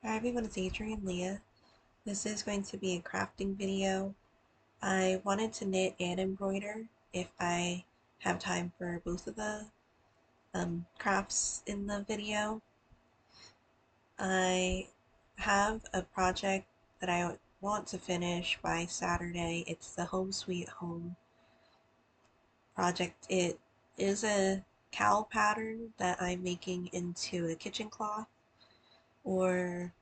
Hi everyone, it's Adrian Leah. This is going to be a crafting video. I wanted to knit and embroider if I have time for both of the crafts in the video. I have a project that I want to finish by Saturday. It's the Home Sweet Home project. It is a cowl pattern that I'm making into a kitchen cloth or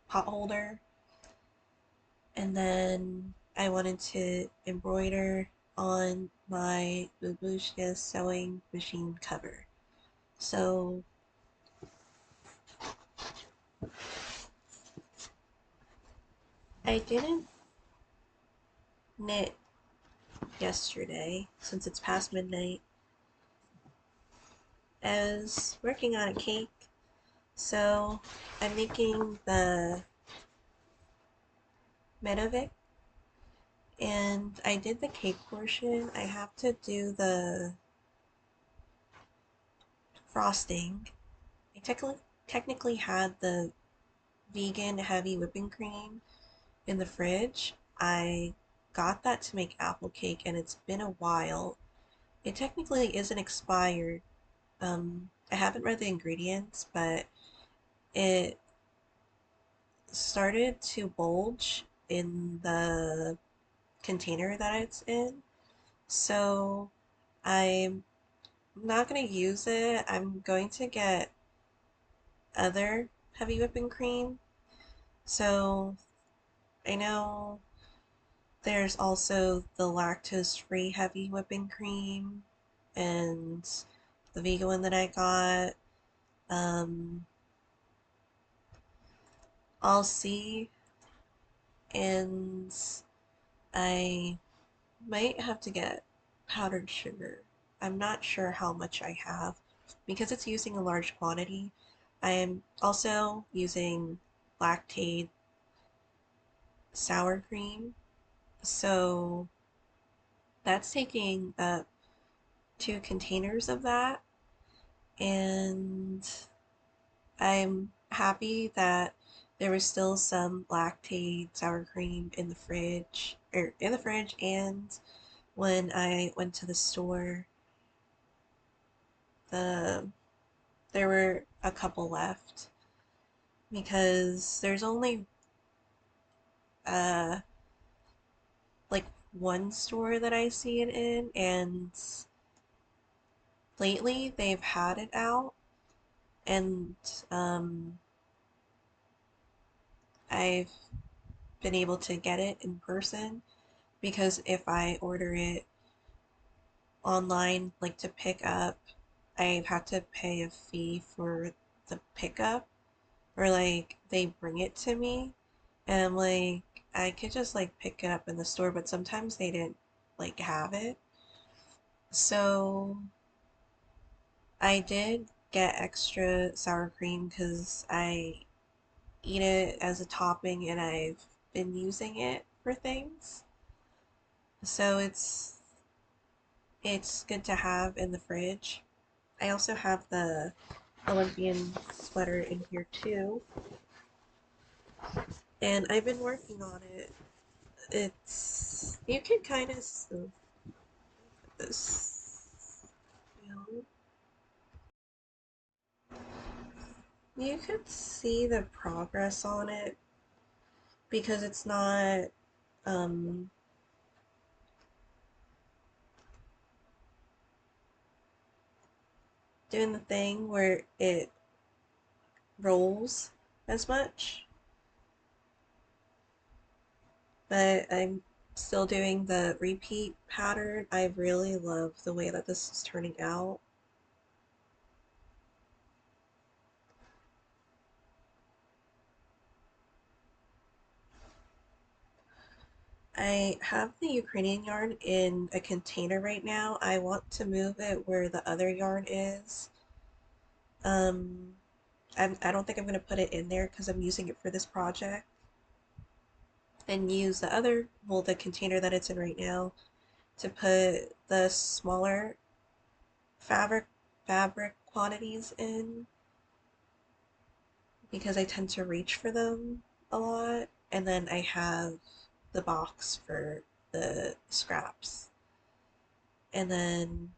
pot holder. And then I wanted to embroider on my babushka sewing machine cover. So I didn't knit yesterday since it's past midnight. I was working on a cake, so I'm making the Medovic, and I did the cake portion. I have to do the frosting. I technically had the vegan heavy whipping cream in the fridge. I got that to make apple cake and it's been a while. It technically isn't expired. I haven't read the ingredients, but it started to bulge in the container that it's in. So I'm not going to use it. I'm going to get other heavy whipping cream. So I know there's also the lactose-free heavy whipping cream and the vegan one that I got. Um, I'll see, and I might have to get powdered sugar. I'm not sure how much I have because it's using a large quantity. I am also using lactate sour cream, so that's taking up 2 containers of that. And I'm happy that there was still some lactate sour cream in the fridge, and when I went to the store, the there were a couple left because there's only uh like one store that I see it in, and lately they've had it out, and um I've been able to get it in person because if I order it online, like to pick up, I've had to pay a fee for the pickup, or like they bring it to me, and I'm like, I could just like pick it up in the store, but sometimes they didn't like have it. So I did get extra sour cream because I eat it as a topping and I've been using it for things. So it's good to have in the fridge. I also have the Olympian sweater in here too, and I've been working on it. It's you can kind of this, you could see the progress on it because it's not um doing the thing where it rolls as much, but I'm still doing the repeat pattern. I really love the way that this is turning out. I have the Ukrainian yarn in a container right now. I want to move it where the other yarn is. Um, I don't think I'm going to put it in there because I'm using it for this project. And use the other, well, the container that it's in right now to put the smaller fabric fabric quantities in. because I tend to reach for them a lot. And then I have the box for the scraps. And then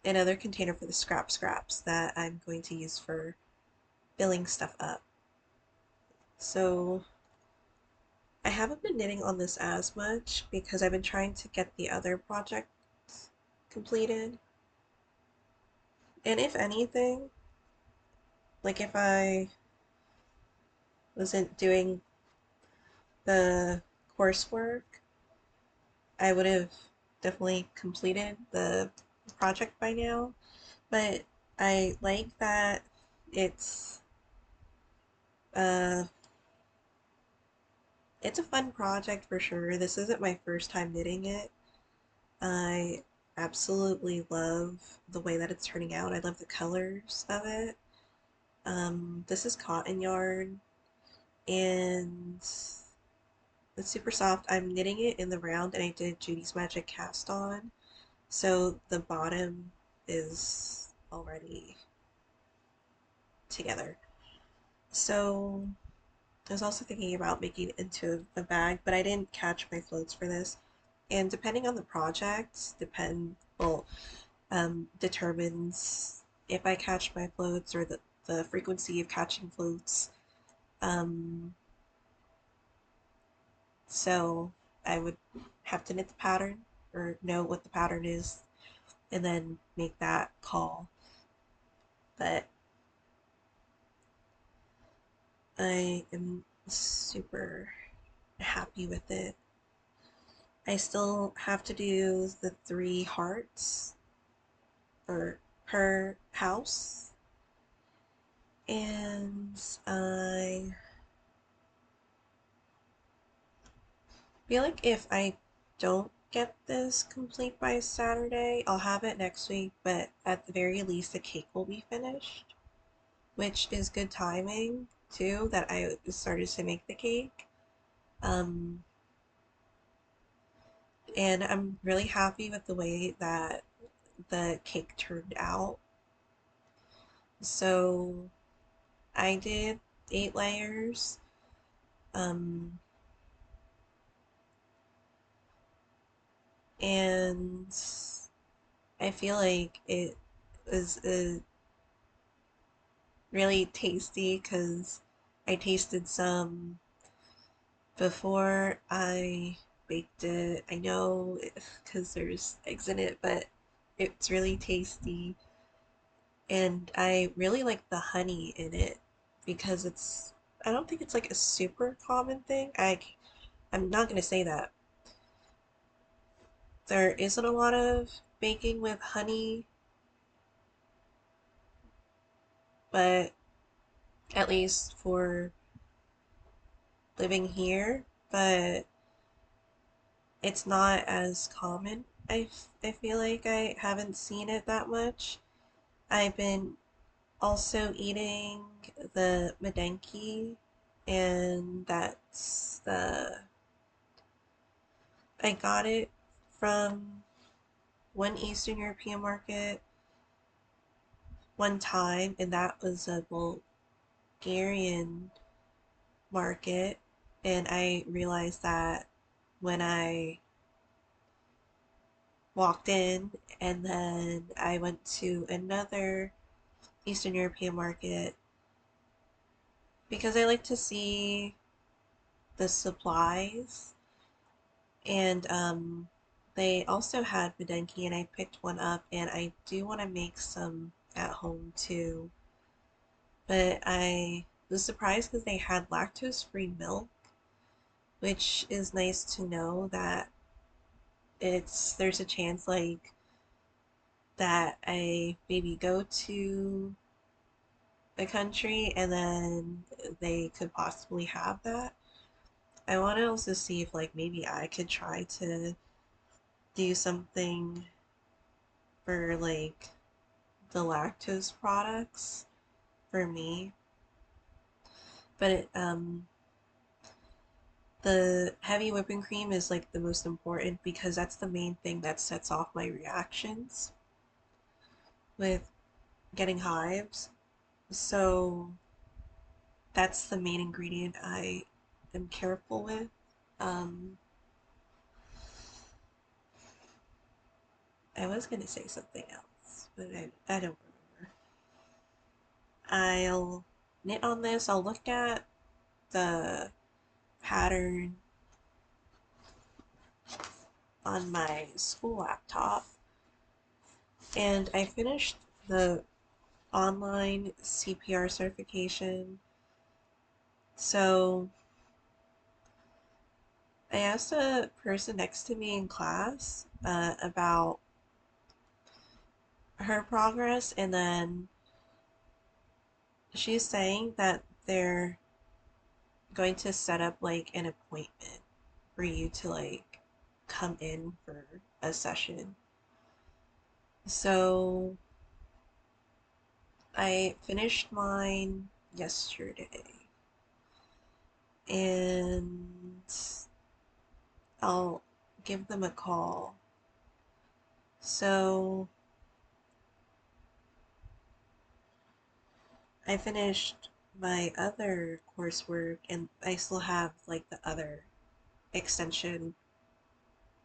another container for the scraps that I'm going to use for filling stuff up. So I haven't been knitting on this as much because I've been trying to get the other project completed. And if anything, like if I wasn't doing the coursework, I would have definitely completed the project by now. But I like that it's uh it's a fun project for sure. This isn't my first time knitting it. I absolutely love the way that it's turning out. I love the colors of it. This is cotton yarn and it's super soft. I'm knitting it in the round and I did Judy's Magic cast on. So the bottom is already together. So I was also thinking about making it into a bag, but I didn't catch my floats for this. And depending on the project, determines if I catch my floats or the frequency of catching floats. Um, so I would have to knit the pattern or know what the pattern is and then make that call. But I am super happy with it. I still have to do the 3 hearts for per house, and I feel like if I don't get this complete by Saturday, I'll have it next week, but at the very least, the cake will be finished, which is good timing too, that I started to make the cake. Um, and I'm really happy with the way that the cake turned out. So I did 8 layers. Um, and I feel like it was really tasty because I tasted some before I baked it. I know because there's eggs in it, but it's really tasty. And I really like the honey in it because I don't think it's like a super common thing. I'm not going to say that. There isn't a lot of baking with honey, but at least for living here, but it's not as common. I feel like I haven't seen it that much. I've been also eating the medenki, and I got it from one Eastern European market one time, and that was a Bulgarian market, and I realized that when I walked in, and then I went to another Eastern European market because I like to see the supplies, and they also had Medenki, and I picked one up, and I do want to make some at home too. But I was surprised because they had lactose-free milk, which is nice to know that there's a chance like that I maybe go to a country and then they could possibly have that. I want to also see if like maybe I could try to do something for like the lactose products for me. But the heavy whipping cream is like the most important because that's the main thing that sets off my reactions with getting hives. So that's the main ingredient I am careful with. Um, I was gonna say something else, but I don't remember. I'll knit on this. I'll look at the pattern on my school laptop, and I finished the online CPR certification. So I asked a person next to me in class about her progress, and then she's saying that they're going to set up like an appointment for you to like come in for a session. So I finished mine yesterday, and I'll give them a call. So I finished my other coursework, and I still have like the other extension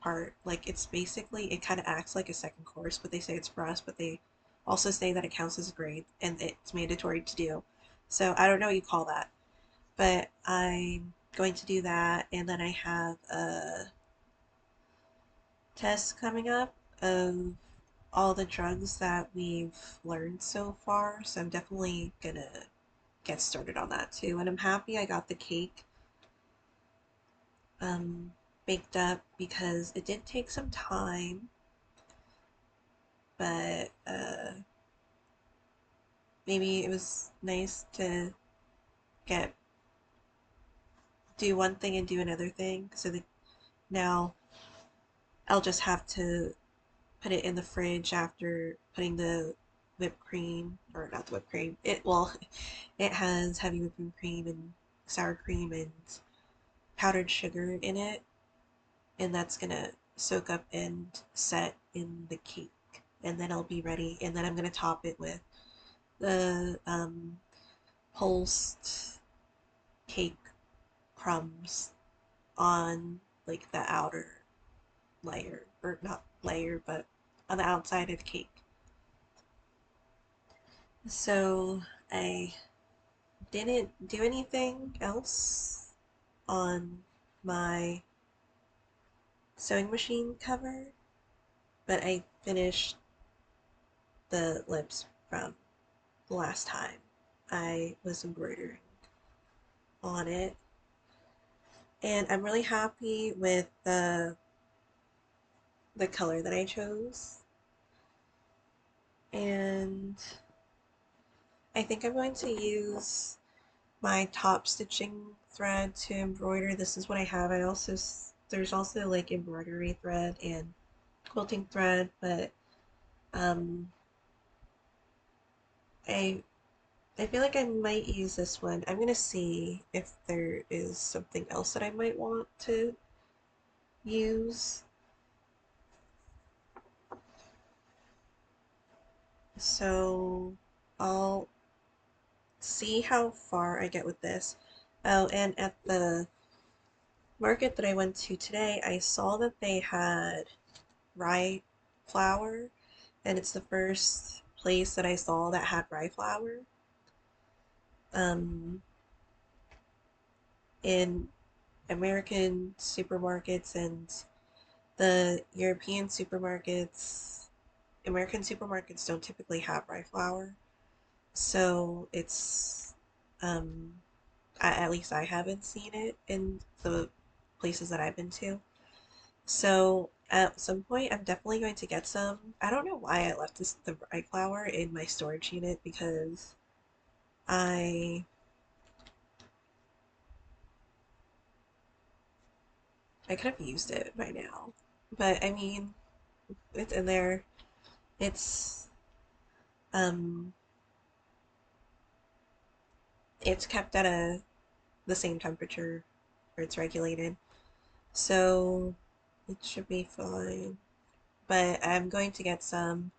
part. Like it's basically, it kind of acts like a second course, but they say it's for us, but they also say that it counts as a grade and it's mandatory to do. So I don't know what you call that, but I'm going to do that, and then I have a test coming up of all the drugs that we've learned so far. So I'm definitely gonna get started on that too. And I'm happy I got the cake um, baked up because it did take some time, but maybe it was nice to get do one thing and do another thing. So that now I'll just have to put it in the fridge after putting the whipped cream, or not the whipped cream. It well, it has heavy whipping cream and sour cream and powdered sugar in it, and that's gonna soak up and set in the cake. And then I'll be ready, and then I'm gonna top it with the pulsed cake crumbs on like the outer layer, or not layer, but on the outside of the cake. So I didn't do anything else on my sewing machine cover, but I finished the lips from the last time I was embroidering on it. And I'm really happy with the color that I chose. And I think I'm going to use my top stitching thread to embroider. This is what I have. I also there's also like embroidery thread and quilting thread, but um, I I feel like I might use this one. I'm gonna see if there is something else that I might want to use. So I'll see how far I get with this. Oh, and at the market that I went to today, I saw that they had rye flour, and it's the first place that I saw that had rye flour. Um, in American supermarkets and the European supermarkets, American supermarkets don't typically have rye flour, so it's um, at least I haven't seen it in the places that I've been to. So at some point, I'm definitely going to get some. I don't know why I left the rye flour in my storage unit because I I could have used it by now. But I mean, it's in there. It's um it's kept at the same temperature where it's regulated. So it should be fine. But I'm going to get some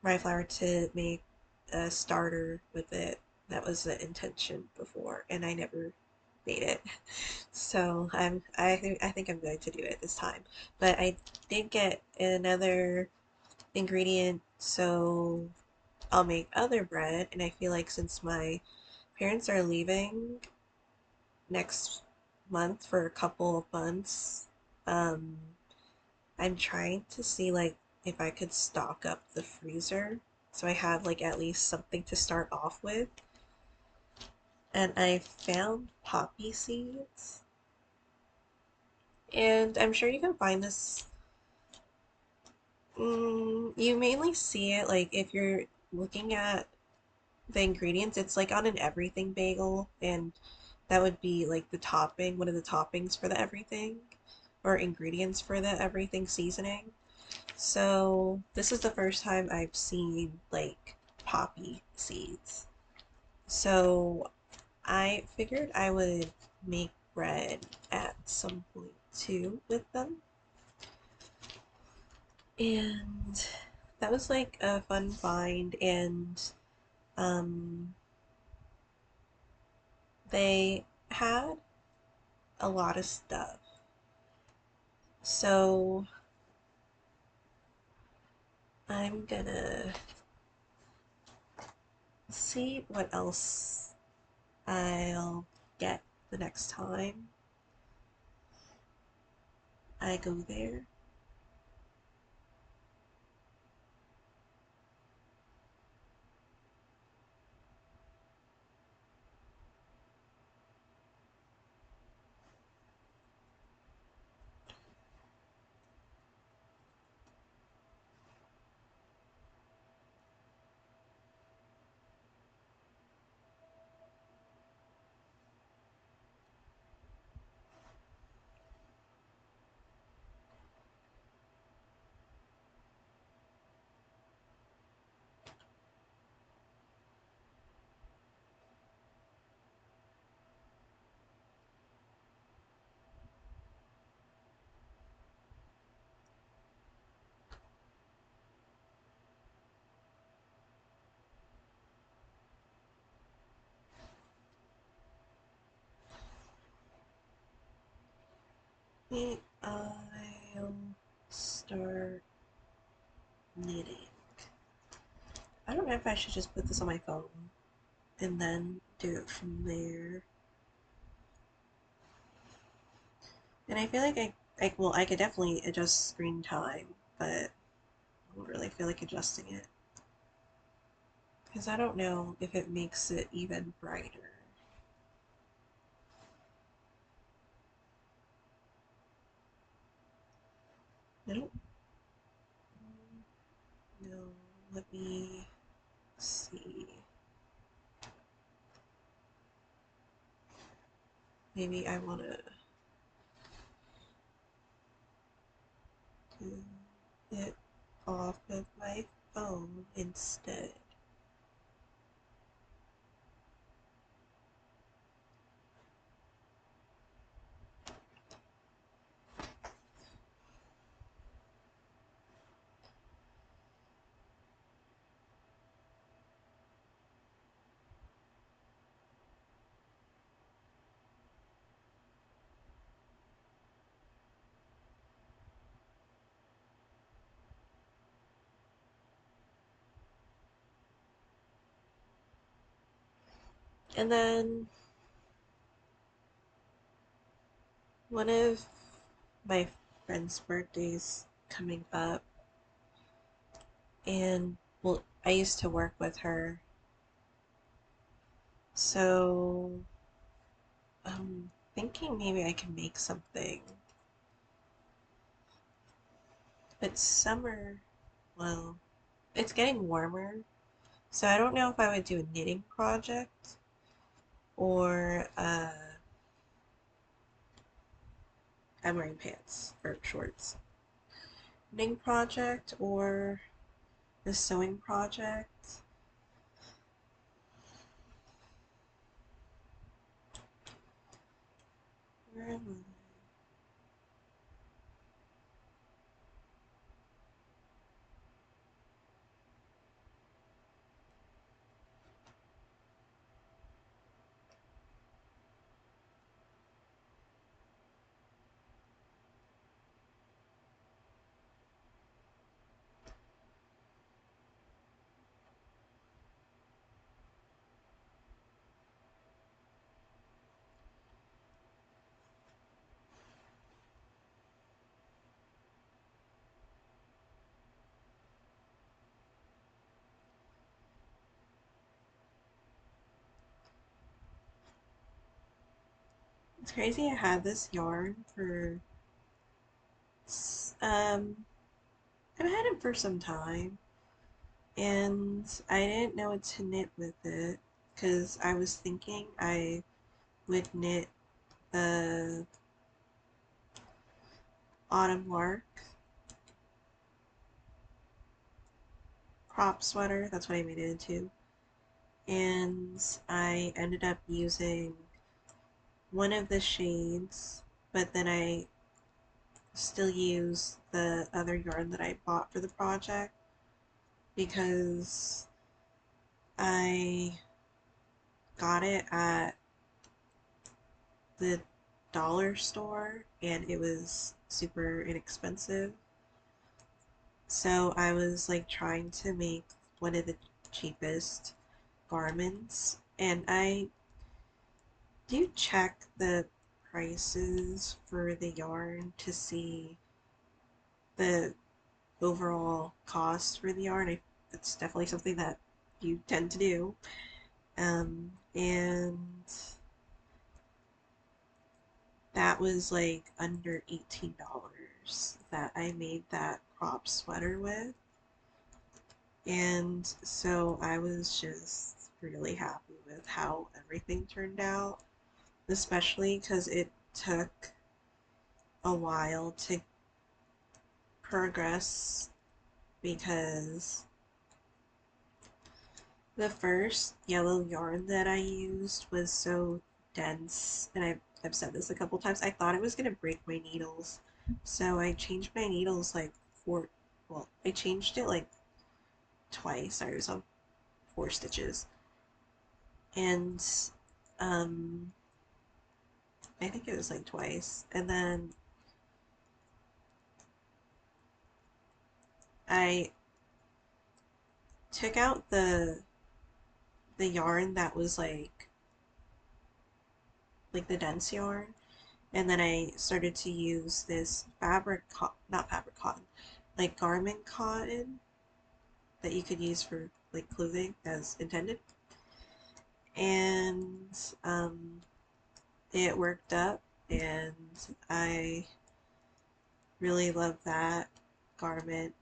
rye flour to make a starter with it That was the intention before, and I never made it. So I think I'm going to do it this time. But I did get another ingredient, so I'll make other bread. And I feel like since my parents are leaving next month for a couple of months, um, I'm trying to see like if I could stock up the freezer so I have like at least something to start off with. And I found poppy seeds. And I'm sure you can find this. You mainly see it like if you're looking at the ingredients, it's like on an everything bagel, and that would be like the topping, one of the toppings for the everything, or ingredients for the everything seasoning. So this is the first time I've seen like poppy seeds. So I figured I would make bread at some point too with them. And that was like a fun find, and um, they had a lot of stuff. So I'm gonna see what else I'll get the next time I go there. I'll start knitting. I don't know if I should just put this on my phone and then do it from there. And I feel like I could definitely adjust screen time, but I don't really feel like adjusting it. Because I don't know if it makes it even brighter. I don't know. Let me see. Maybe I want to do it off of my phone instead. And then one of my friend's birthdays coming up, and well, I used to work with her, so I'm thinking maybe I can make something. But summer, well, it's getting warmer, so I don't know if I would do a knitting project or I'm wearing pants or shorts. Knitting project or the sewing project. Where am I? It's crazy. I had this yarn for um I've had it for some time, and I didn't know what to knit with it because I was thinking I would knit the autumn lark crop sweater. That's what I made it into. And I ended up using one of the shades, but then I still use the other yarn that I bought for the project because I got it at the dollar store and it was super inexpensive. So I was like trying to make one of the cheapest garments, and I do check the prices for the yarn to see the overall cost for the yarn. It's definitely something that you tend to do. And that was like under $18 that I made that crop sweater with. And so I was just really happy with how everything turned out, especially because it took a while to progress because the first yellow yarn that I used was so dense, and I've said this a couple times, I thought it was going to break my needles. So I changed my needles like well, I changed it like twice. I was on 4 stitches. And um, I think it was like twice. And then I took out the yarn that was like the dense yarn, and then I started to use this not fabric cotton, like garment cotton that you could use for like clothing as intended, and it worked up, and I really love that garment.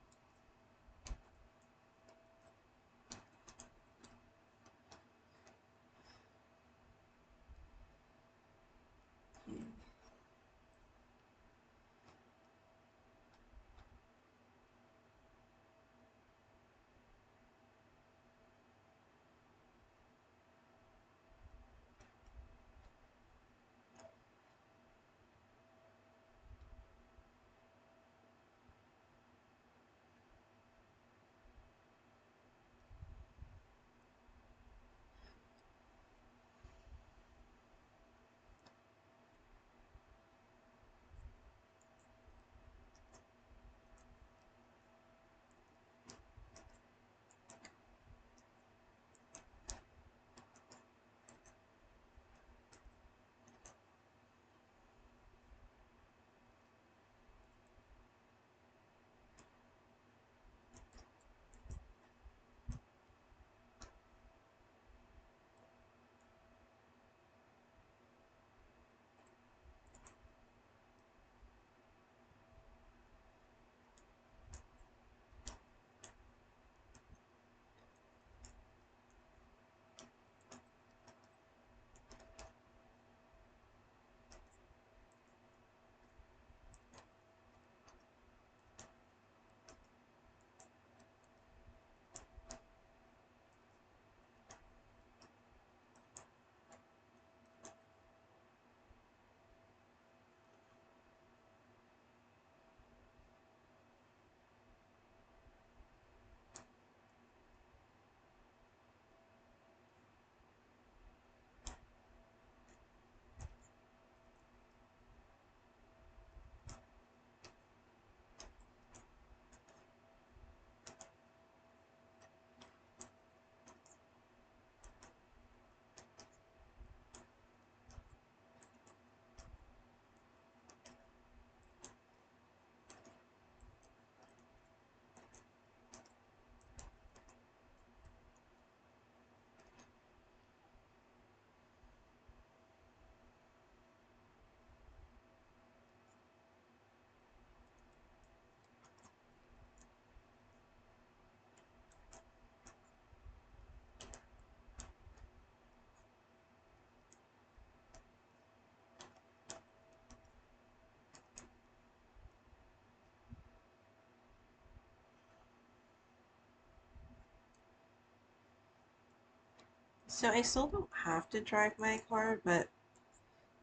So I still don't have to drive my car, but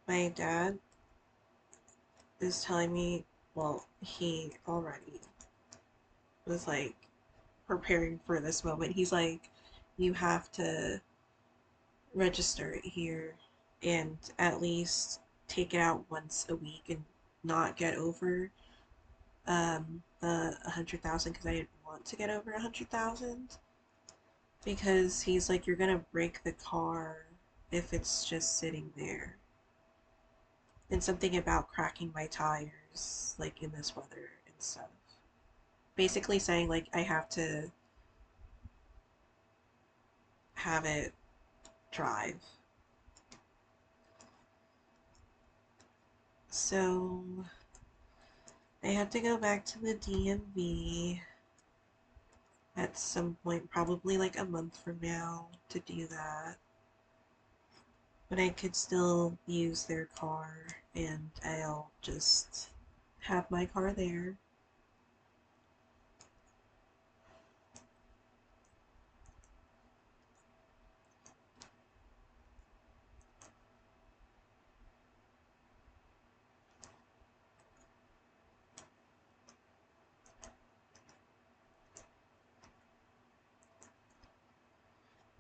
my dad is telling me, well, he already was like preparing for this moment. He's like, you have to register it here and at least take it out once a week and not get over the 100,000 because I didn't want to get over 100,000 because he's like, you're gonna break the car if it's just sitting there. And something about cracking my tires like in this weather and stuff. Basically saying like I have to have it drive. So I have to go back to the DMV at some point, probably like a month from now, to do that. But I could still use their car and I'll just have my car there.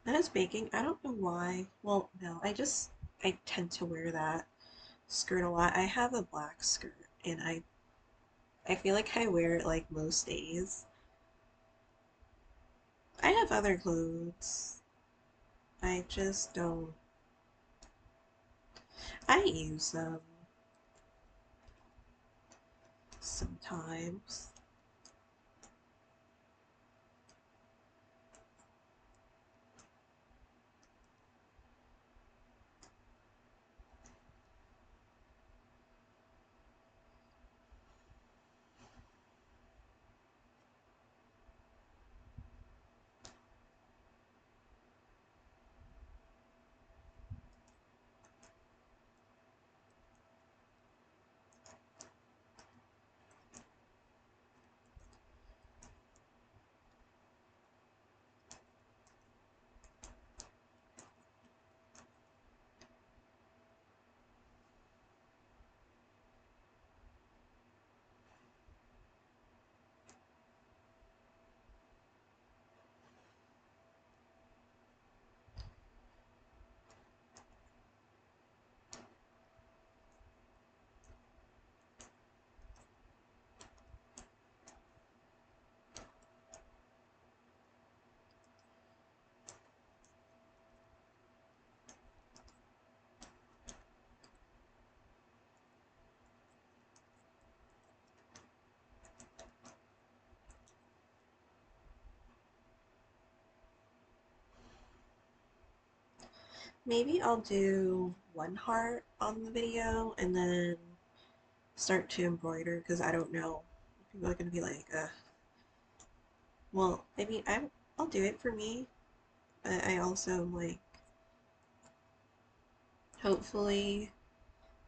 That is baking. I don't know why. Well, no, I tend to wear that skirt a lot. I have a black skirt and I feel like I wear it like most days. I have other clothes. I just don't. I use them sometimes. Maybe I'll do one heart on the video and then start to embroider because I don't know. People are gonna be like, well, I mean, I'll do it for me, but I also like, hopefully,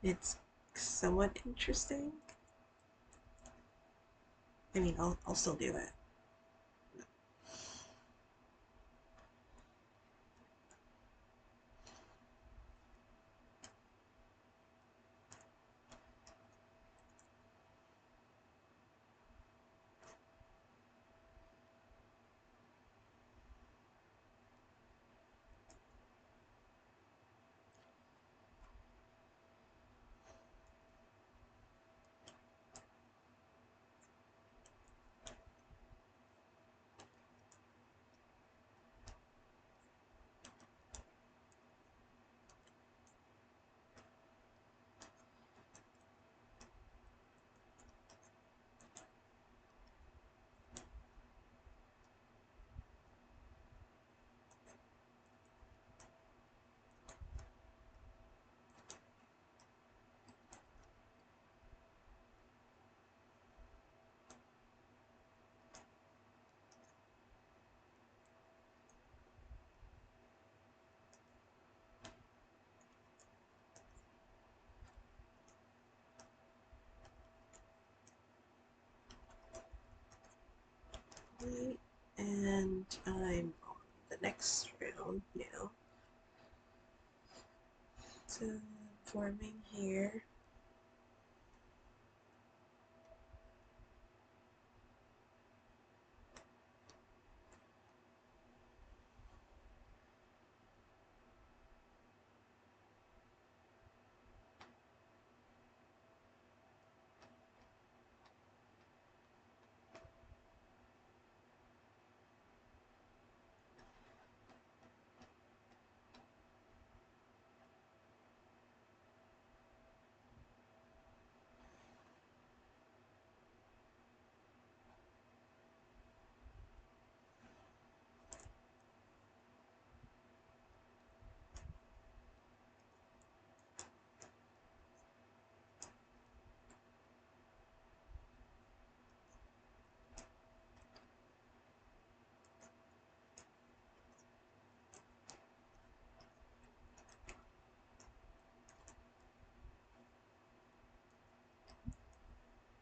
it's somewhat interesting. I mean, I'll still do it. Right, and I'm on the next round now. So forming here.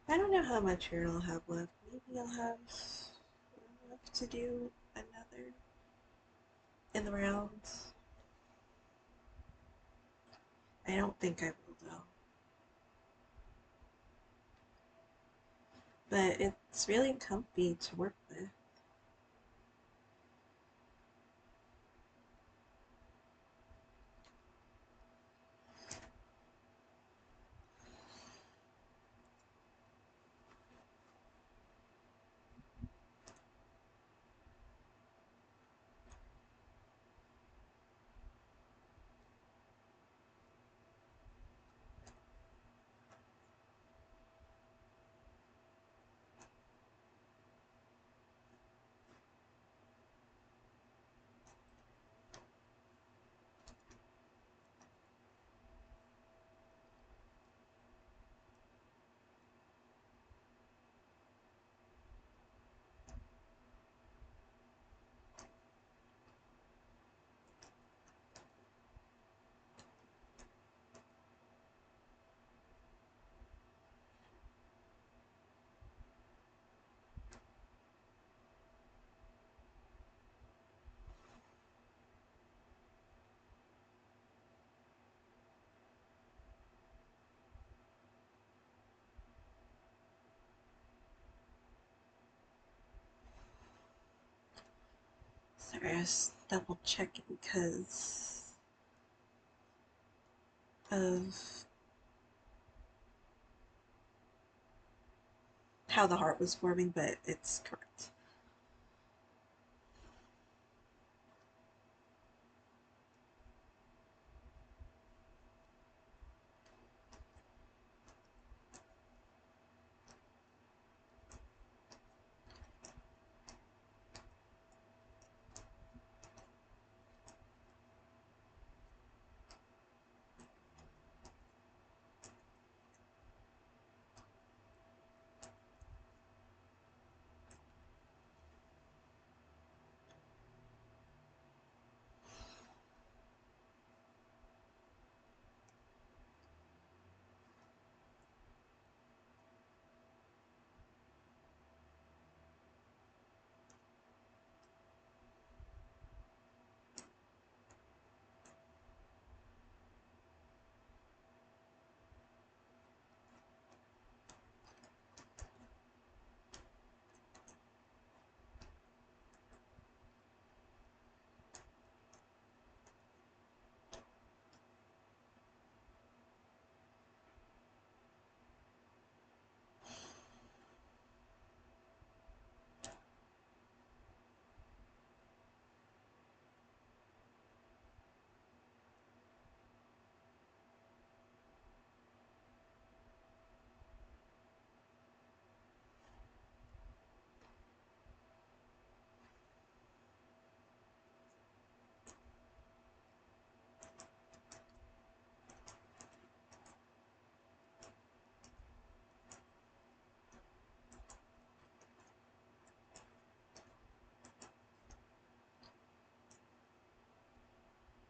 I don't know how much hair I'll have left. Maybe I'll have enough to do another in the rounds. I don't think I will though. But it's really comfy to work with. Sorry, I was double checking because of how the heart was forming, but it's correct.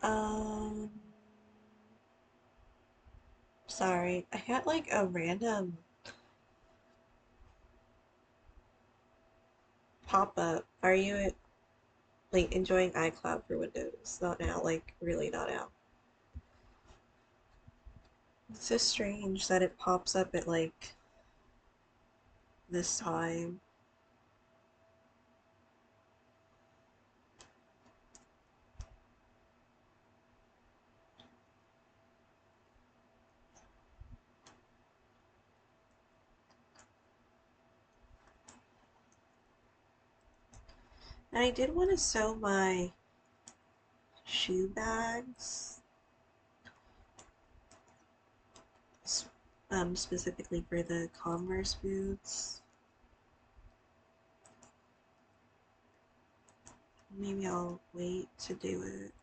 Um, Sorry, I got like a random pop up. Are you like enjoying iCloud for Windows? Not now, like really not now. It's so strange that it pops up at like this time. And I did want to sew my shoe bags, specifically for the Converse boots. Maybe I'll wait to do it.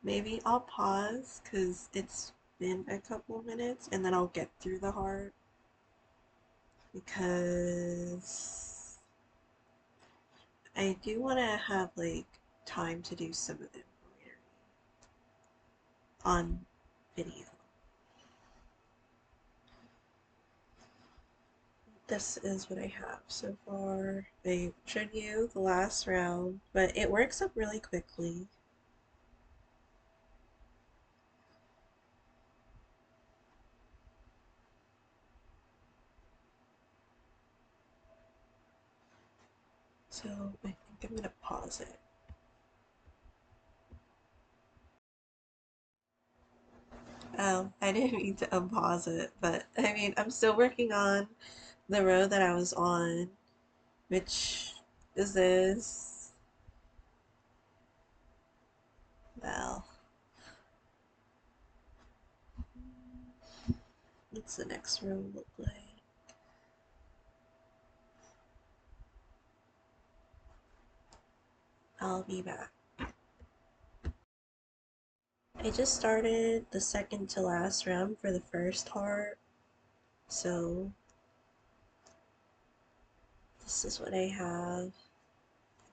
Maybe I'll pause because it's been a couple minutes and then I'll get through the heart because I do want to have like time to do some of the embroidery on video. This is what I have so far. I showed you the last round, but it works up really quickly. So I think I'm gonna pause it. I didn't mean to unpause it, but I mean, I'm still working on the row that I was on, which is this. Well, what's the next row look like? I'll be back. I just started the second to last round for the first heart, so this is what I have.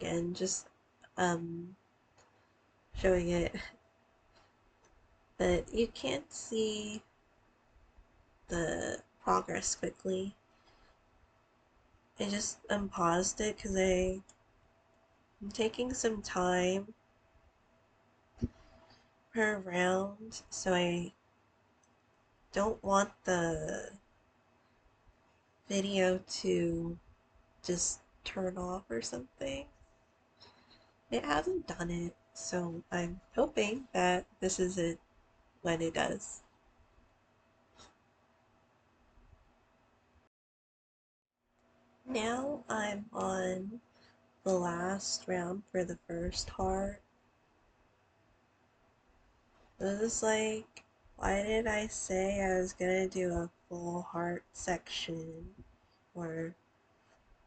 Again, just um, showing it, but you can't see the progress quickly. I just unpaused it because I'm taking some time per round, so I don't want the video to just turn off or something. It hasn't done it, so I'm hoping that this is it when it does. Now I'm on the last round for the first heart. This is like, why did I say I was gonna do a full heart section or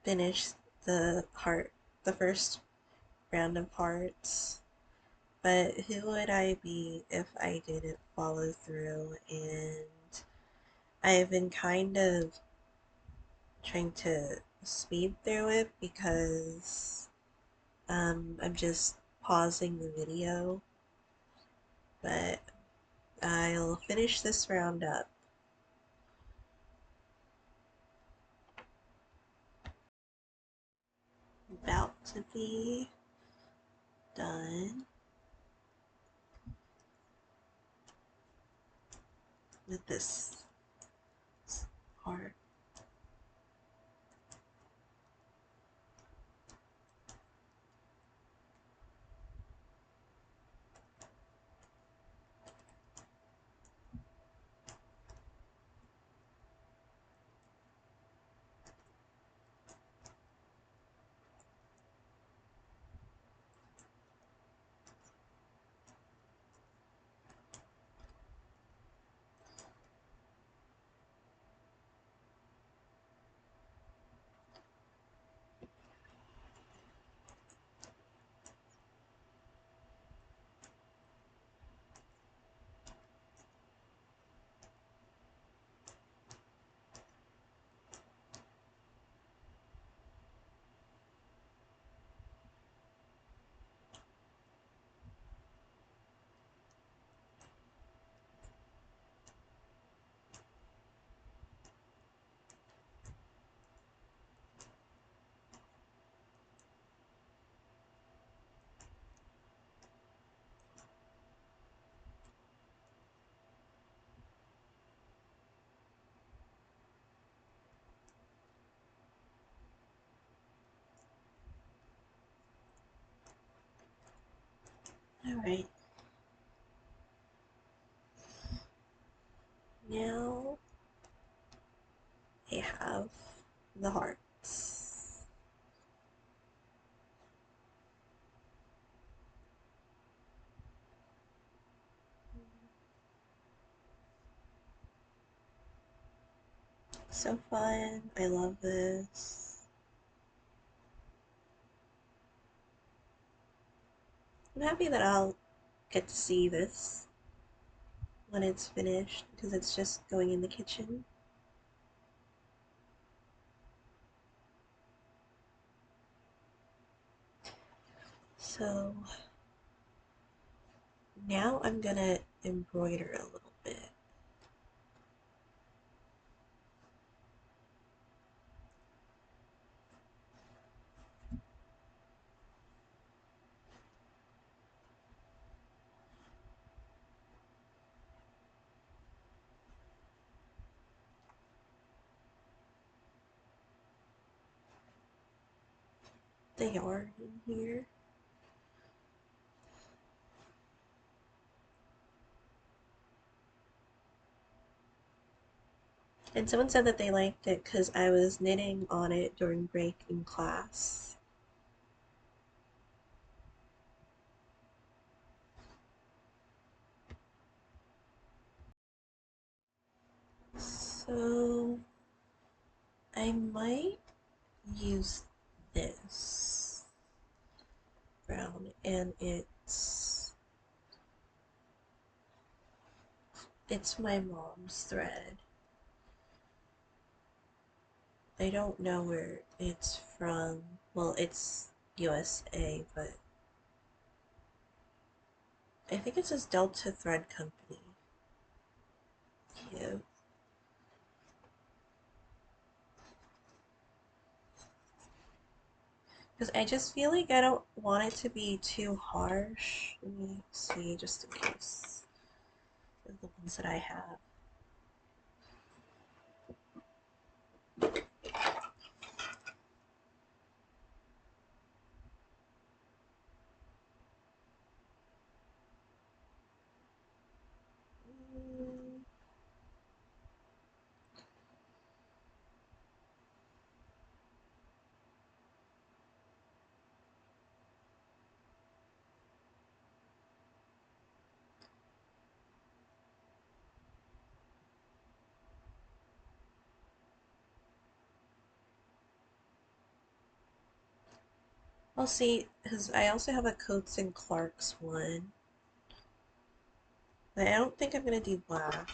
finish the heart, the first round of hearts? But who would I be if I didn't follow through? And I've been kind of trying to speed through it because I'm just pausing the video, but I'll finish this round up. About to be done with this part. Alright, now I have the hearts. So fun. I love this. I'm happy that I'll get to see this when it's finished because it's just going in the kitchen. So now I'm gonna embroider a little bit. The yarn in here. And someone said that they liked it because I was knitting on it during break in class. So I might use this brown and it's my mom's thread. I don't know where it's from. Well, it's USA, but I think it says Delta Thread Company. Cute. Because I just feel like I don't want it to be too harsh. Let me see, just in case. The ones that I have. Mm, I'll see, because I also have a Coates and Clark's one. But I don't think I'm going to do black.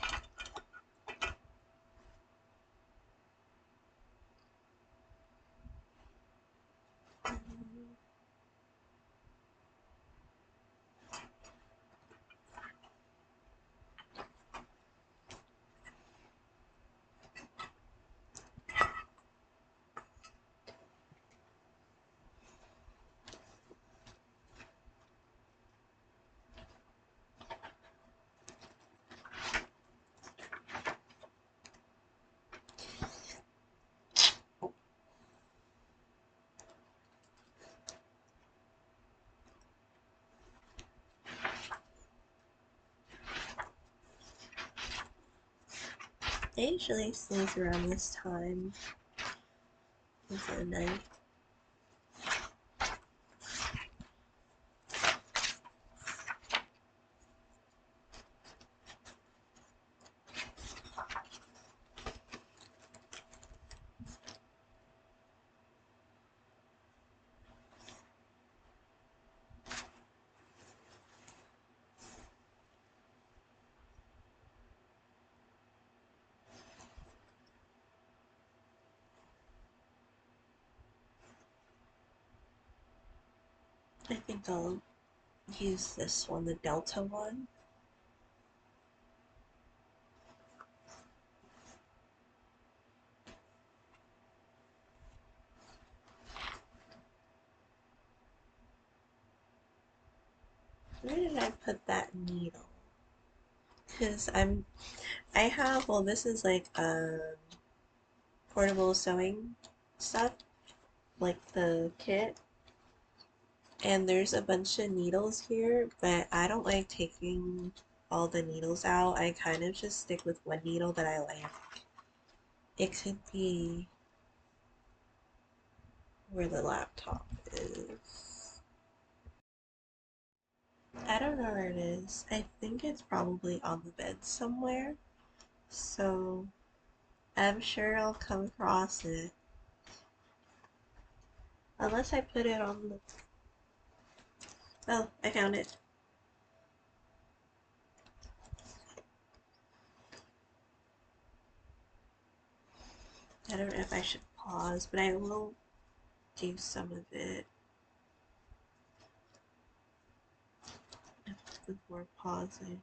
I usually sneeze around this time of the night. I think I'll use this one, the Delta one. Where did I put that needle? Because I have, well, this is like portable sewing stuff, like the kit. And there's a bunch of needles here, but I don't like taking all the needles out. I kind of just stick with one needle that I like. It could be where the laptop is. I don't know where it is. I think it's probably on the bed somewhere. So I'm sure I'll come across it. Unless I put it on the... Oh, I found it. I don't know if I should pause, but I will do some of it before pausing.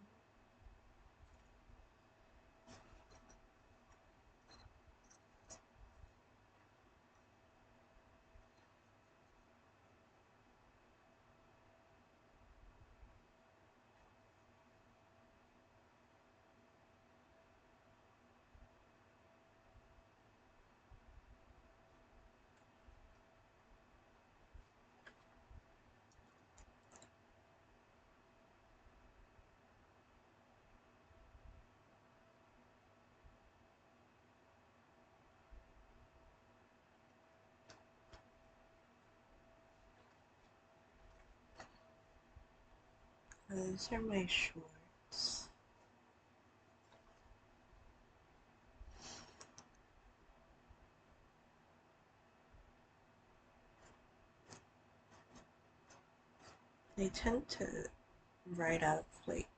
Those are my shorts. They tend to ride up like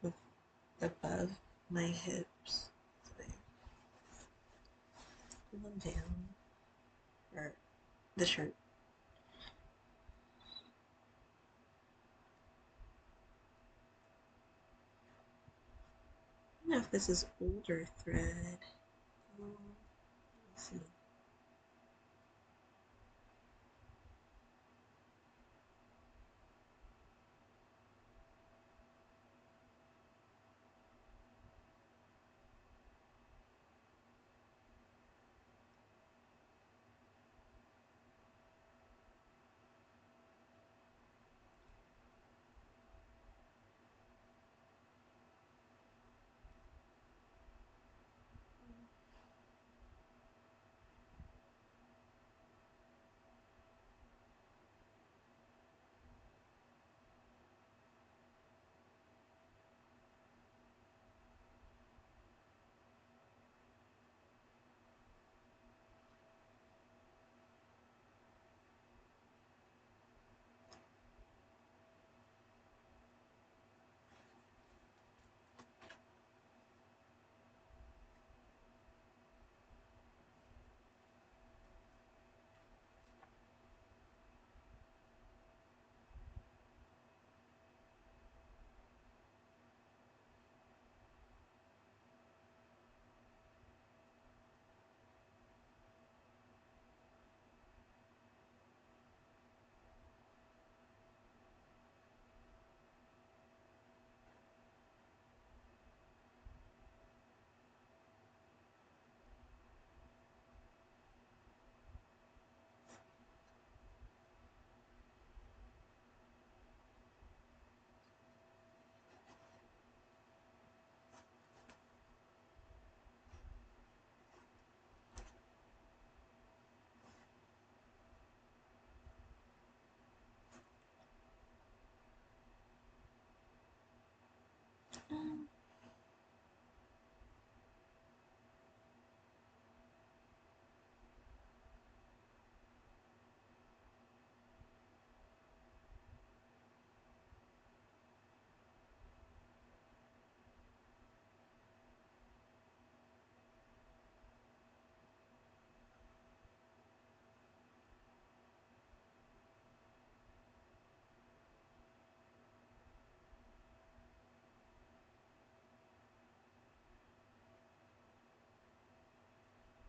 with above my hips. So I pull them down. Or the shirt. I don't know if this is older thread. Let's see.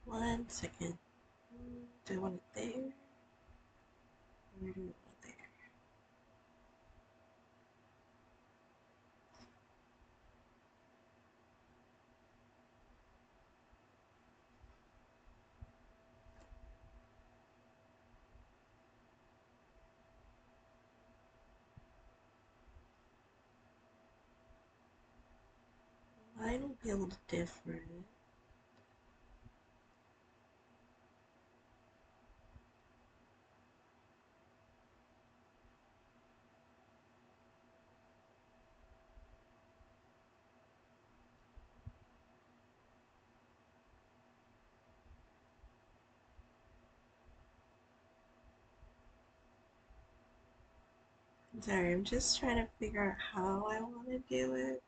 One second. Do I want it there? Or do I want it there? mine will be a little different. Sorry, I'm just trying to figure out how I want to do it.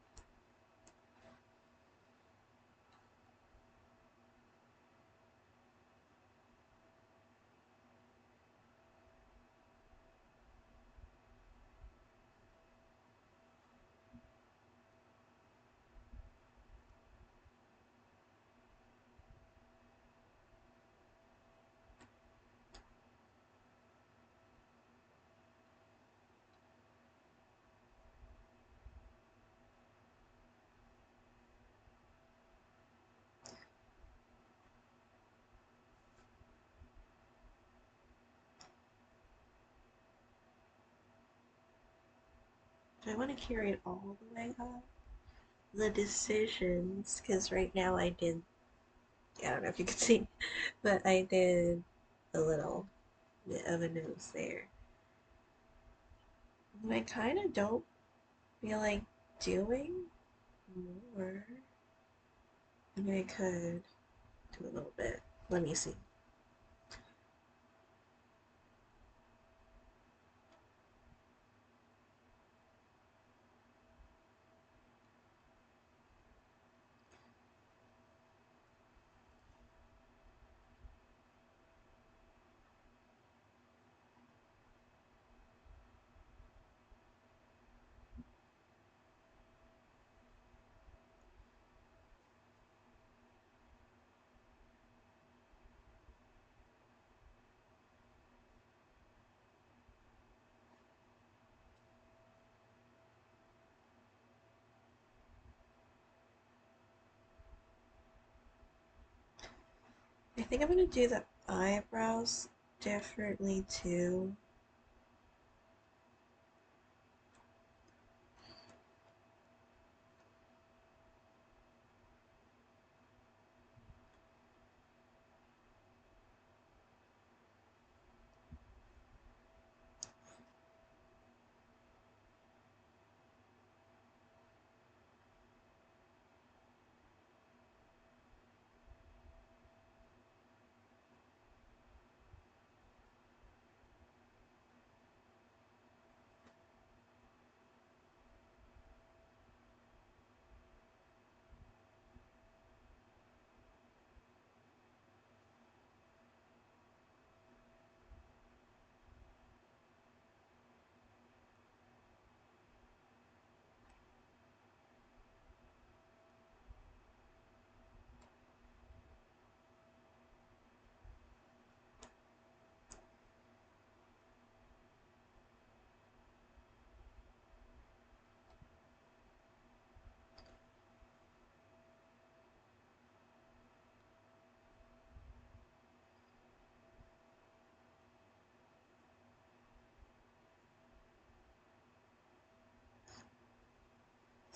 Do I want to carry it all the way up? The decisions, because right now I don't know if you can see, but I did a little bit of a nose there. And I kind of don't feel like doing more. I mean, I could do a little bit. Let me see. I think I'm going to do the eyebrows differently too.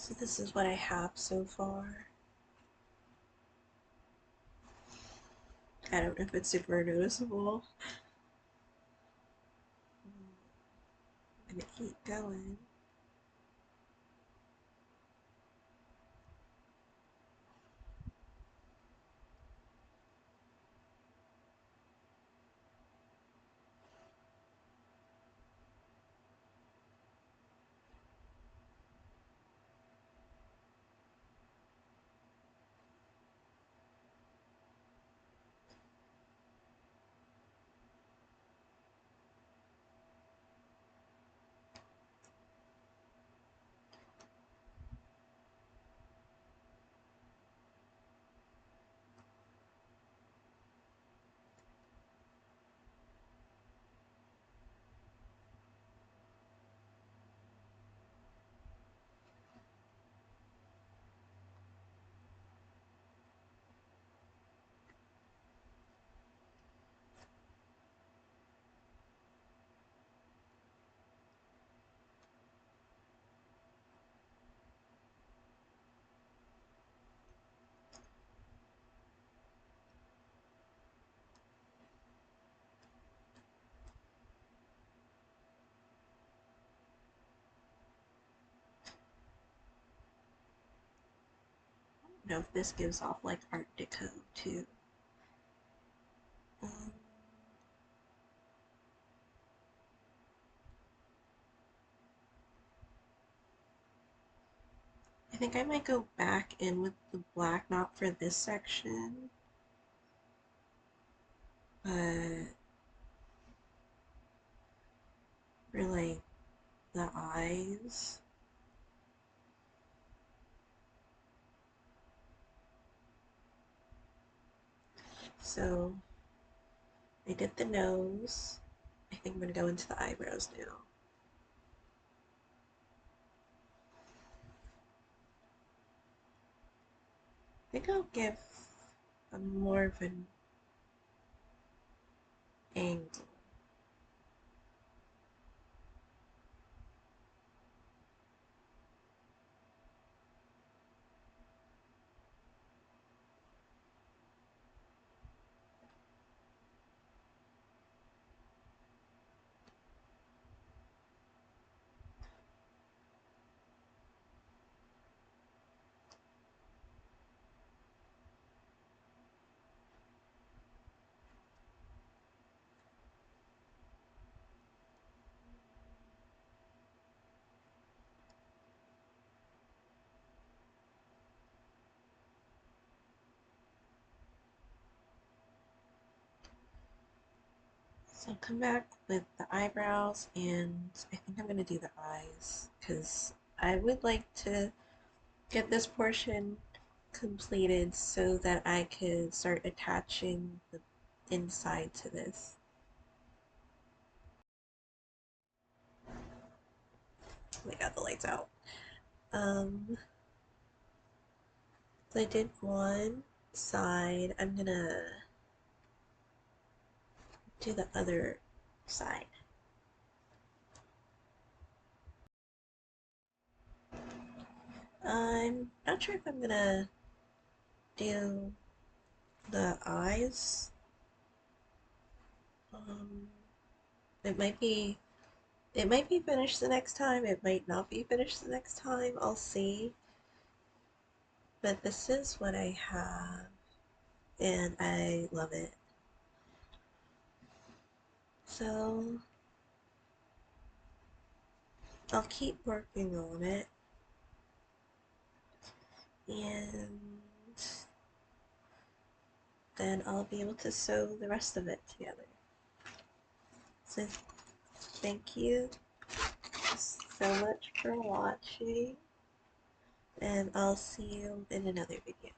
So this is what I have so far. I don't know if it's super noticeable. I'm gonna keep going. know if this gives off like Art Deco too. Um, I think I might go back in with the black, not for this section, but for like the eyes. So I did the nose. I think I'm gonna go into the eyebrows now. I think I'll give a more of an angle. So I'll come back with the eyebrows, and I think I'm gonna do the eyes because I would like to get this portion completed so that I could start attaching the inside to this. We got the lights out. So I did one side. I'm gonna do the other side. I'm not sure if I'm gonna do the eyes. Um, it might be finished the next time. It might not be finished the next time. I'll see. But this is what I have, and I love it. So I'll keep working on it, and then I'll be able to sew the rest of it together. So thank you so much for watching, and I'll see you in another video.